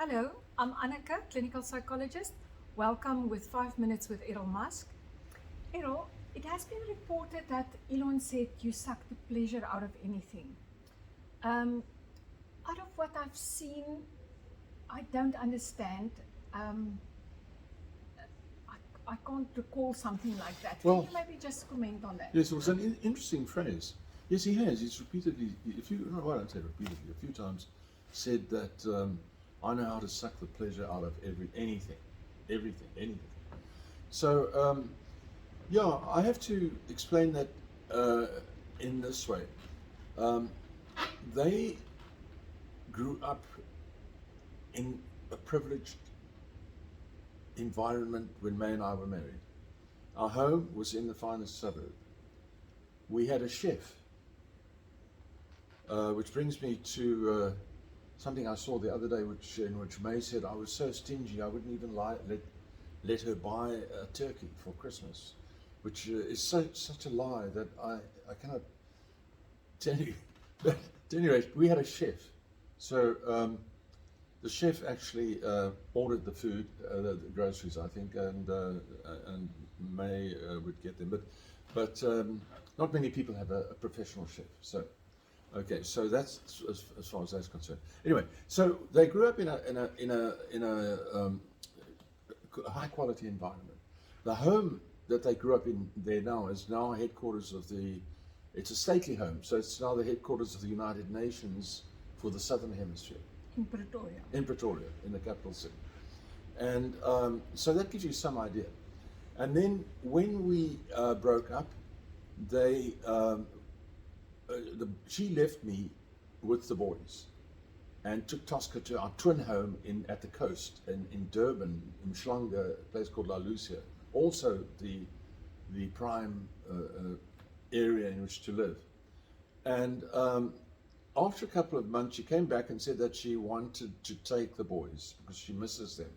Hello, I'm Anneke, clinical psychologist. Welcome with 5 Minutes with Errol Musk. Errol, it has been reported that Elon said you suck the pleasure out of anything. Out of what I've seen, I don't understand. Um, I can't recall something like that. Can Well, you maybe just comment on that? yes, it was an interesting phrase. Yes, he has. He's repeatedly, well, I don't say repeatedly, a few times said that I know how to suck the pleasure out of anything. So, yeah, I have to explain that in this way. Um, they grew up in a privileged environment when May and I were married. Our home was in the finest suburb. We had a chef, which brings me to something I saw the other day, in which May said I was so stingy I wouldn't even let her buy a turkey for Christmas, which is such a lie that I cannot tell you. But at any rate, we had a chef. So the chef actually ordered the food, the groceries, I think, and May would get them. But not many people have a professional chef. So, okay, so that's as far as that's concerned. Anyway, so they grew up in a high quality environment. The home that they grew up in there now is now headquarters of it's a stately home, so it's now the headquarters of the United Nations for the Southern Hemisphere. In Pretoria. In Pretoria, in the capital city. And so that gives you some idea. And then when we broke up, she left me with the boys and took Tosca to our twin home at the coast in Durban, in Mhlanga, a place called La Lucia, also the prime area in which to live. And after a couple of months, she came back and said that she wanted to take the boys because she misses them.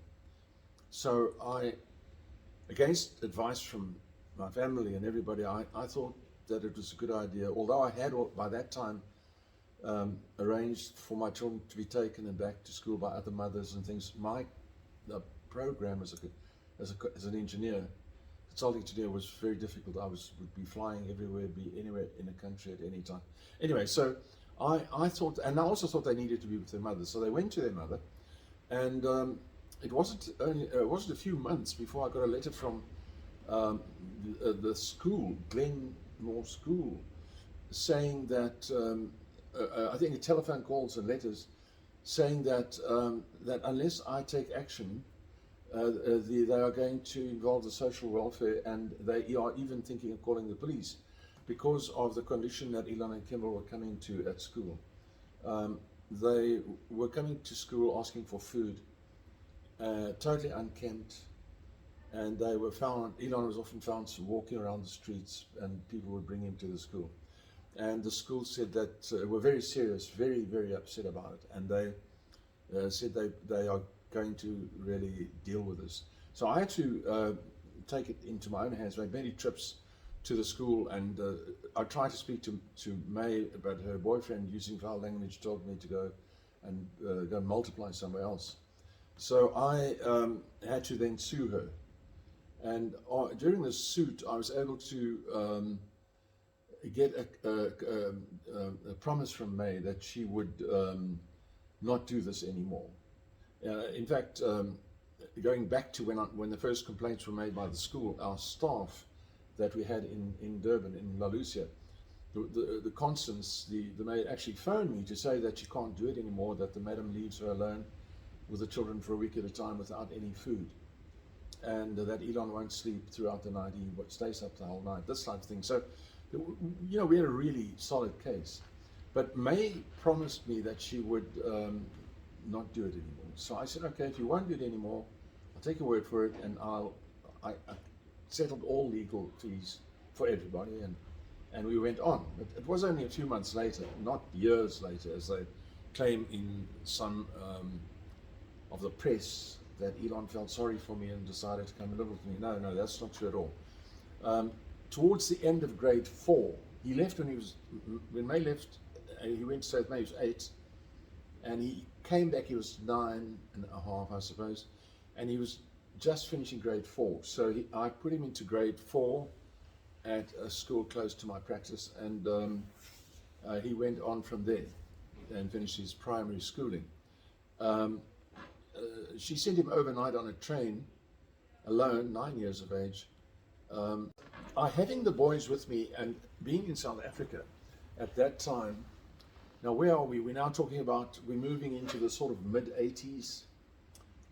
So against advice from my family and everybody, I thought that it was a good idea, although I had by that time arranged for my children to be taken and back to school by other mothers and things. My program as an engineer, consulting engineer, was very difficult. Would be flying everywhere, be anywhere in the country at any time. Anyway, so I thought, and I also thought they needed to be with their mother, so they went to their mother, and it wasn't a few months before I got a letter from the school, Glenmore School, saying that I think telephone calls and letters saying that that unless I take action, they are going to involve the social welfare, and they are even thinking of calling the police because of the condition that Elon and Kimbal were coming to at school. They were coming to school asking for food, totally unkempt, and they were found, Elon was often found walking around the streets, and people would bring him to the school. And the school said that were very serious, very, very upset about it, and they said they are going to really deal with this. So I had to take it into my own hands, make many trips to the school, and I tried to speak to May, but her boyfriend, using foul language, told me to go and multiply somewhere else. So I had to then sue her, and during the suit I was able to get a promise from May that she would not do this anymore. In fact, going back to when the first complaints were made by the school, our staff that we had in Durban, in La Lucia, the Constance, the maid, actually phoned me to say that she can't do it anymore, that the madam leaves her alone with the children for a week at a time without any food, and that Elon won't sleep throughout the night, he stays up the whole night, this type of thing. So, you know, we had a really solid case. But May promised me that she would not do it anymore. So I said, okay, if you won't do it anymore, I'll take your word for it, and I settled all legal fees for everybody, and we went on. But it was only a few months later, not years later, as they claim in some of the press, that Elon felt sorry for me and decided to come and live with me. No, that's not true at all. Towards the end of grade 4, he left when May left, he went to stay with May, he was 8, and he came back, he was 9.5, I suppose, and he was just finishing grade 4. So I put him into grade 4 at a school close to my practice, and he went on from there and finished his primary schooling. She sent him overnight on a train, alone, 9 years of age. Having the boys with me and being in South Africa at that time, now where are we? We're now talking about, we're moving into the sort of mid-80s,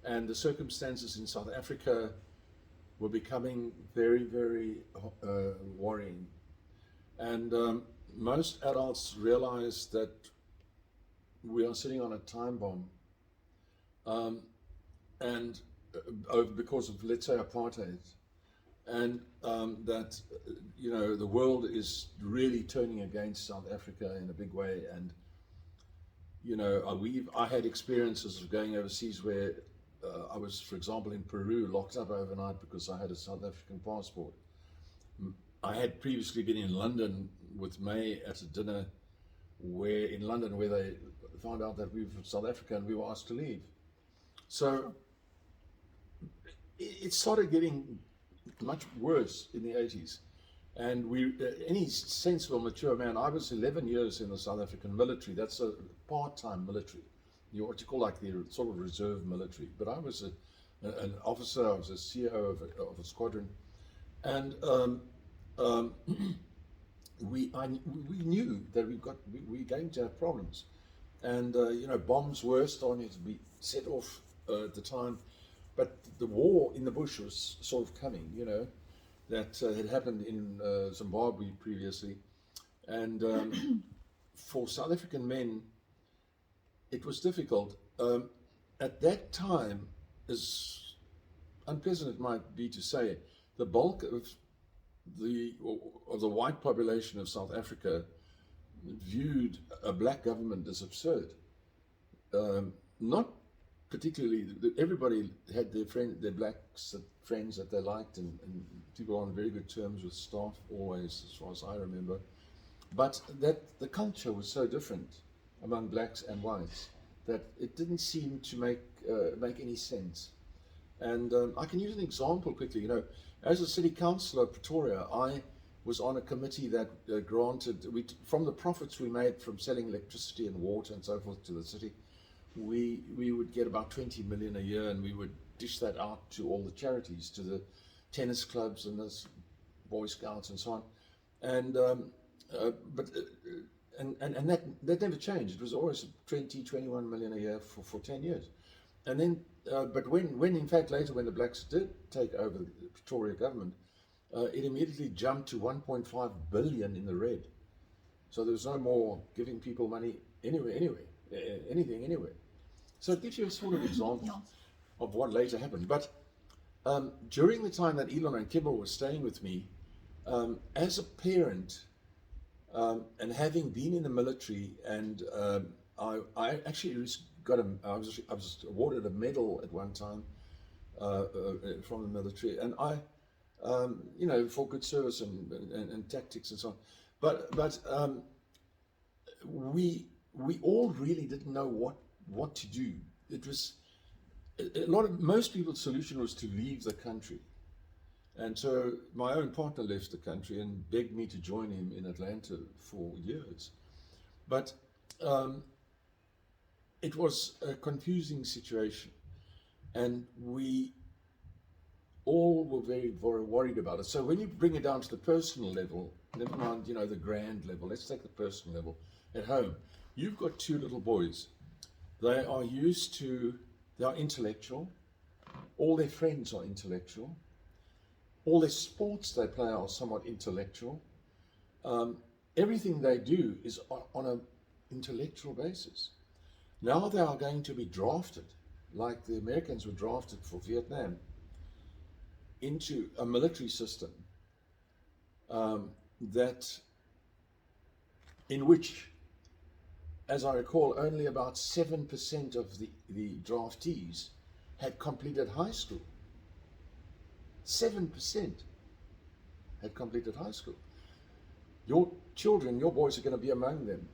and the circumstances in South Africa were becoming very, very worrying. And most adults realize that we are sitting on a time bomb, because of, let's say, apartheid, and that the world is really turning against South Africa in a big way. And I had experiences of going overseas where I was, for example, in Peru, locked up overnight because I had a South African passport. I had previously been in London with May at a dinner where they found out that we were from South Africa and we were asked to leave. So it started getting much worse in the 80s. And any sensible, mature man, I was 11 years in the South African military. That's a part-time military. You're what you call like the sort of reserve military. But I was an officer, I was a CEO of a squadron. And we knew that we were going to have problems. And, bombs were starting to be set off at the time. But the war in the bush was sort of coming, that had happened in Zimbabwe previously. And for South African men, it was difficult. At that time, as unpleasant it might be to say, the bulk of the white population of South Africa viewed a black government as absurd. Not particularly, everybody had their black friends that they liked, and people on very good terms with staff always, as far as I remember. But that the culture was so different among blacks and whites that it didn't seem to make any sense. And I can use an example quickly. As a city councillor of Pretoria, I was on a committee that granted, from the profits we made from selling electricity and water and so forth to the city, we would get about 20 million a year, and we would dish that out to all the charities, to the tennis clubs and the Boy Scouts and so on. And that never changed. It was always 21 million a year for 10 years. And then, but when in fact later, when the blacks did take over the Pretoria government, it immediately jumped to 1.5 billion in the red. So there was no more giving people money anything anyway. So it gives you a sort of example of what later happened. But during the time that Elon and Kimbal were staying with me, as a parent, and having been in the military, and I actually I was awarded a medal at one time from the military, and I, for good service and tactics and so on. But we all really didn't know what to do. It was most people's solution was to leave the country. And so my own partner left the country and begged me to join him in Atlanta for years. But it was a confusing situation, and we all were very, very worried about it. So when you bring it down to the personal level, never mind, the grand level, let's take the personal level. At home, you've got two little boys. They are intellectual. All their friends are intellectual. All their sports they play are somewhat intellectual. Everything they do is on an intellectual basis. Now they are going to be drafted, like the Americans were drafted for Vietnam, into a military system in which, as I recall, only about 7% of the draftees had completed high school. 7% had completed high school. Your children, your boys are going to be among them.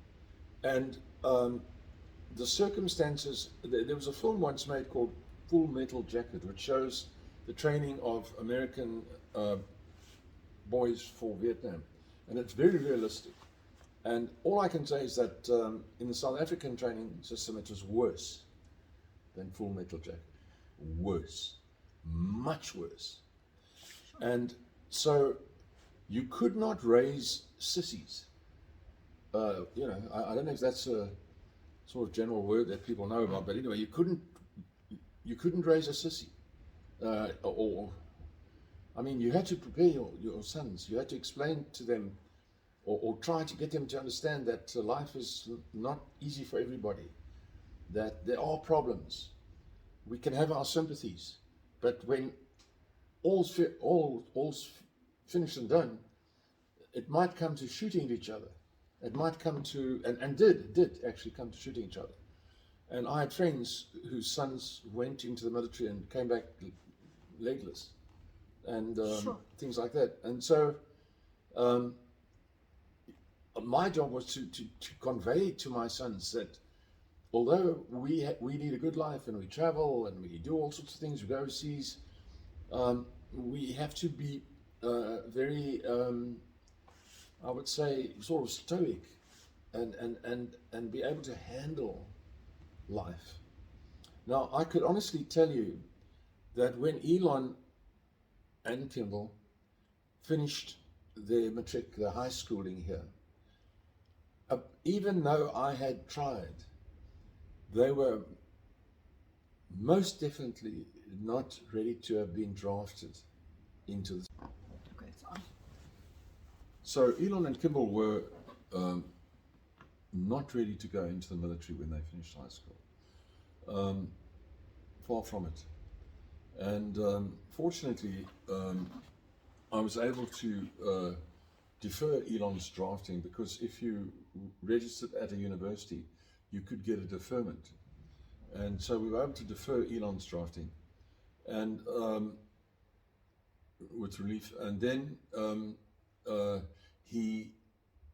And the circumstances, there was a film once made called Full Metal Jacket, which shows the training of American boys for Vietnam. And it's very realistic. And all I can say is that in the South African training system, it was worse than Full Metal Jacket. Worse. Much worse. And so you could not raise sissies. You know, I don't know if that's a sort of general word that people know about, but anyway, you couldn't raise a sissy. I mean, you had to prepare your sons. You had to explain to them or try to get them to understand that life is not easy for everybody, that there are problems. We can have our sympathies, but when all's finished and done, it might come to shooting at each other. It might come to, and did actually come to shooting each other. And I had friends whose sons went into the military and came back legless, and things like that. And so my job was to convey to my sons that although we lead a good life and we travel and we do all sorts of things, we go overseas, we have to be very, I would say, sort of stoic and be able to handle life. Now, I could honestly tell you that when Elon and Kimbal finished their matric, their high schooling here, even though I had tried, they were most definitely not ready to have been drafted into the... Okay, it's on. So Elon and Kimbal were not ready to go into the military when they finished high school. Far from it. And fortunately, I was able to defer Elon's drafting, because if you registered at a university, you could get a deferment. And so we were able to defer Elon's drafting, and with relief. And then he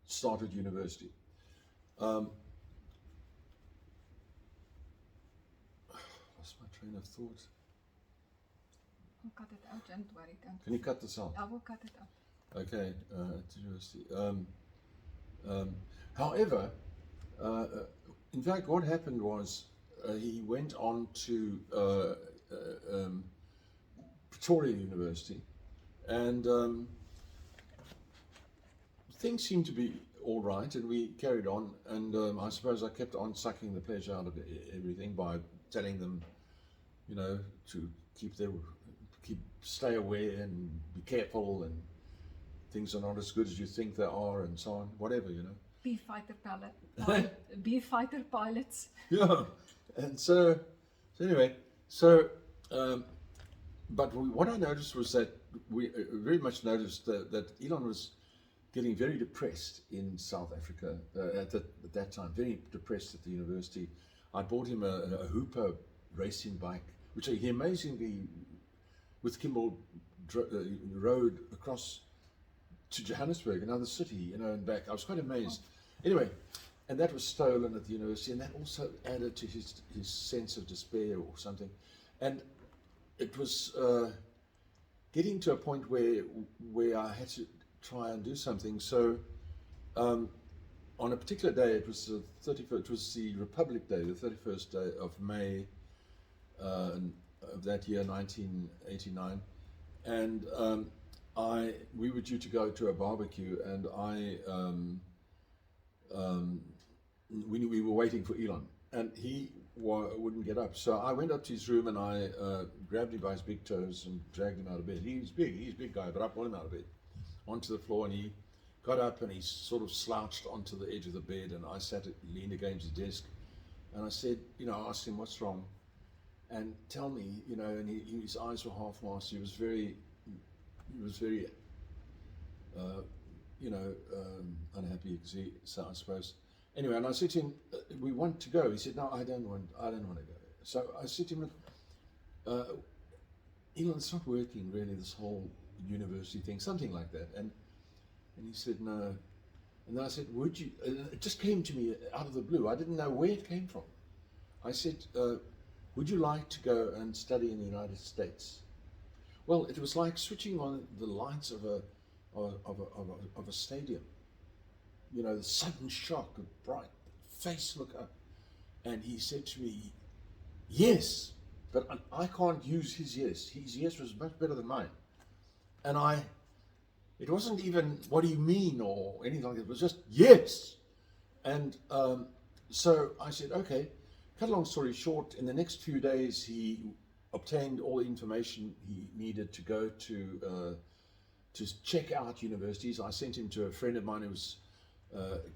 started university. Lost my train of thought. I'll cut it out, don't worry. Can you cut this out? I will cut it out. Okay, to university. However, in fact, what happened was he went on to Pretoria University, and things seemed to be all right, and we carried on. And I suppose I kept on sucking the pleasure out of everything by telling them, you know, to stay aware and be careful, and things are not as good as you think they are, and so on, whatever, you know. Be fighter pilot. Be fighter pilots. Yeah, and so anyway, but what I noticed was that we very much noticed that Elon was getting very depressed in South Africa at that time, very depressed at the university. I bought him a Hooper racing bike, which he amazingly, with Kimbal, rode across to Johannesburg, another city, you know, and back. I was quite amazed. Anyway, and that was stolen at the university, and that also added to his sense of despair or something. And it was getting to a point where I had to try and do something. So on a particular day, it was the 31st, it was the Republic Day, the 31st day of May of that year, 1989, and we were due to go to a barbecue, and we were waiting for Elon, and he wouldn't get up. So I went up to his room and I grabbed him by his big toes and dragged him out of bed. He's a big guy, but I pulled him out of bed onto the floor, and he got up and he sort of slouched onto the edge of the bed, and I leaned against the desk, and I said, you know, I asked him, what's wrong? And tell me, you know, and his eyes were half masked. He was very unhappy, so I suppose. Anyway, and I said to him, we want to go. He said, no, I don't want to go. So I said to him, look, Elon, it's not working really, this whole university thing, something like that. And he said, no. And then I said, would you, and it just came to me out of the blue. I didn't know where it came from. I said, would you like to go and study in the United States? Well, it was like switching on the lights of a stadium. You know, the sudden shock of bright face look up. And he said to me, yes, but I can't use his yes. His yes was much better than mine. And it wasn't even, what do you mean, or anything like that. It was just, yes. And so I said, okay. Cut a long story short, in the next few days, he obtained all the information he needed to go to check out universities. I sent him to a friend of mine who was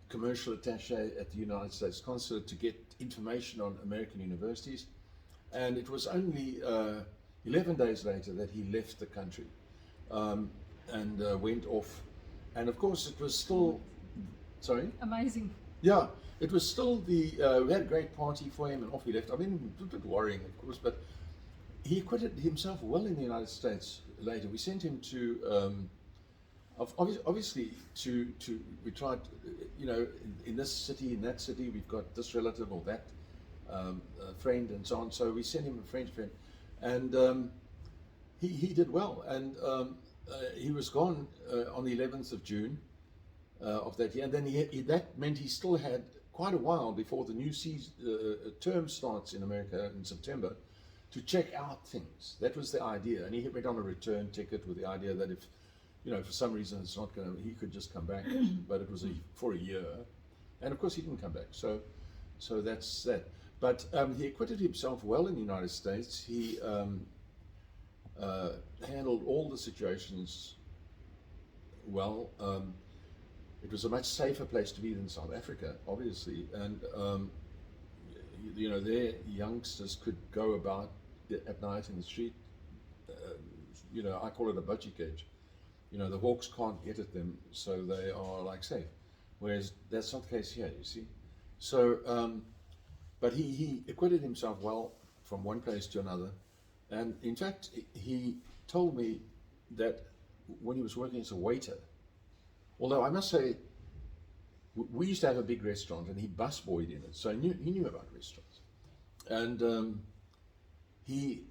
commercial attaché at the United States Consulate to get information on American universities. And it was only 11 days later that he left the country and went off. And of course, it was still, sorry? Amazing. Yeah, it was still we had a great party for him and off he left. I mean, it was a bit worrying, of course, but he acquitted himself well in the United States later. We sent him to, obviously, we tried, you know, in this city, in that city, we've got this relative or that friend and so on. So we sent him a French friend, and he did well. And he was gone on the 11th of June of that year. And then that meant he still had quite a while before the new term starts in America in September to check out things. That was the idea. And he went on a return ticket with the idea that if, you know, for some reason it's not going to, he could just come back, but it was for a year. And of course he didn't come back. So that's that. But he acquitted himself well in the United States. He handled all the situations well. It was a much safer place to be than South Africa, obviously. And, you know, their youngsters could go about at night in the street. You know, I call it a budgie cage. You know, the hawks can't get at them, so they are like safe. Whereas that's not the case here, you see. So, but he acquitted himself well from one place to another. And in fact, he told me that when he was working as a waiter, although I must say, we used to have a big restaurant and he busboyed in it, so he knew about restaurants. And he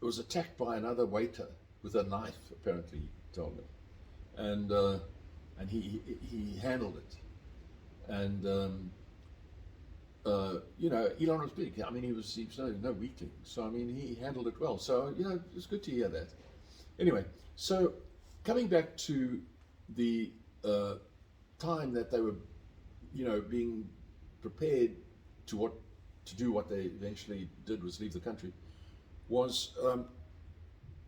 was attacked by another waiter with a knife, apparently, he told me. And he handled it. And you know, Elon was big. I mean, he was no weakling. So, I mean, he handled it well. So, you know, it was good to hear that. Anyway, so coming back to the time that they were, you know, being prepared to do what they eventually did, was leave the country, was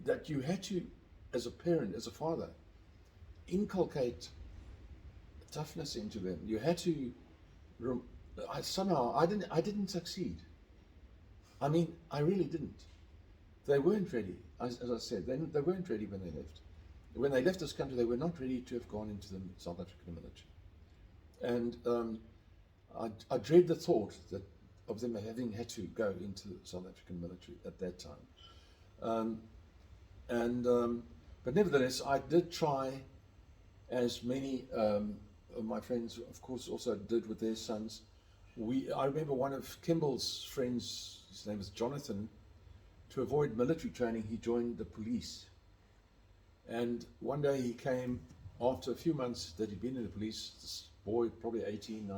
that you had to, as a parent, as a father, inculcate toughness into them. You had to. Somehow I didn't succeed. I mean, I really didn't. They weren't ready, as I said. They weren't ready when they left. When they left this country, they were not ready to have gone into the South African military. And I dread the thought of them having had to go into the South African military at that time. But nevertheless, I did try, as many of my friends, of course, also did with their sons. I remember one of Kimbal's friends, his name is Jonathan, to avoid military training, he joined the police. And one day he came, after a few months that he'd been in the police, this boy, probably 18,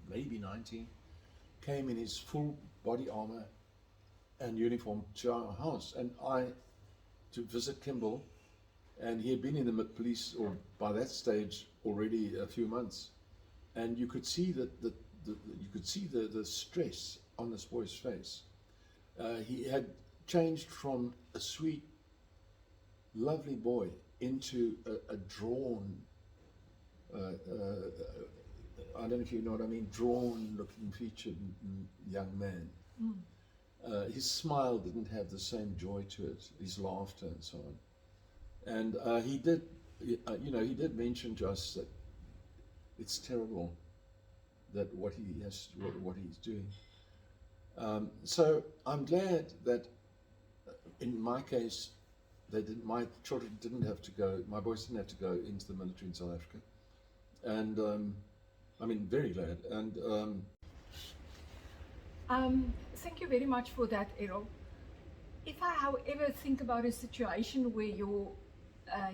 maybe 19, came in his full body armor and uniform to our house. And to visit Kimbal, and he had been in the police, or by that stage, already a few months. And you could see the stress on this boy's face. He had changed from a sweet, lovely boy into a drawn, I don't know if you know what I mean, drawn-looking, featured young man. His smile didn't have the same joy to it, his laughter and so on. And he did, he did mention to us that it's terrible that what he's doing. So I'm glad that in my case, my children didn't have to go, my boys didn't have to go into the military in South Africa. And I mean, very glad. And Thank you very much for that, Errol. If I, however, think about a situation where your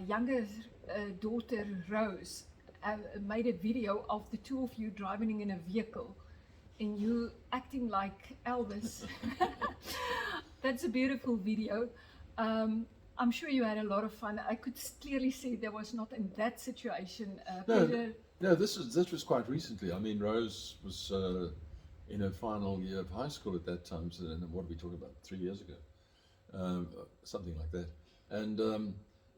younger daughter, Rose, made a video of the two of you driving in a vehicle and you acting like Elvis, that's a beautiful video. I'm sure you had a lot of fun. I could clearly see there was not in that situation. No, this was quite recently. I mean, Rose was in her final year of high school at that time. So, and what are we talking about? 3 years ago, something like that. And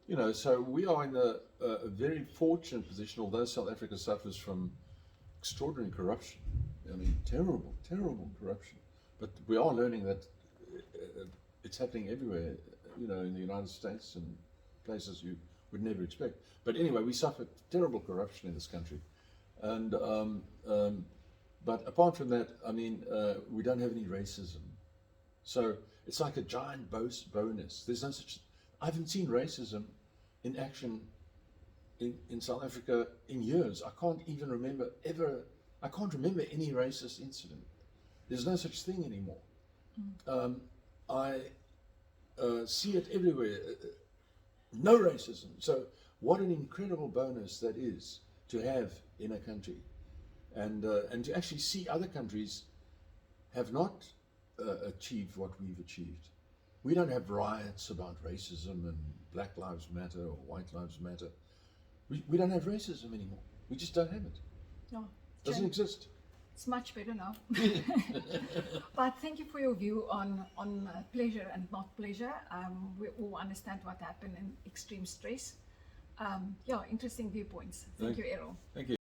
you know, so we are in a very fortunate position. Although South Africa suffers from extraordinary corruption, I mean, terrible corruption. But we are learning that it's happening everywhere. You know, in the United States and places you would never expect. But anyway, we suffer terrible corruption in this country, and but apart from that, I mean, we don't have any racism. So it's like a giant bonus. There's no such. I haven't seen racism in action in South Africa in years. I can't even remember ever. I can't remember any racist incident. There's no such thing anymore. I see it everywhere. No racism. So what an incredible bonus that is to have in a country, and to actually see other countries have not achieved what we've achieved. We don't have riots about racism and Black Lives Matter or White Lives Matter. We don't have racism anymore. We just don't have it. No, It doesn't exist. It's much better now. But thank you for your view on pleasure and not pleasure. We all understand what happened in extreme stress. Yeah, interesting viewpoints. Thank you, Errol. Thank you.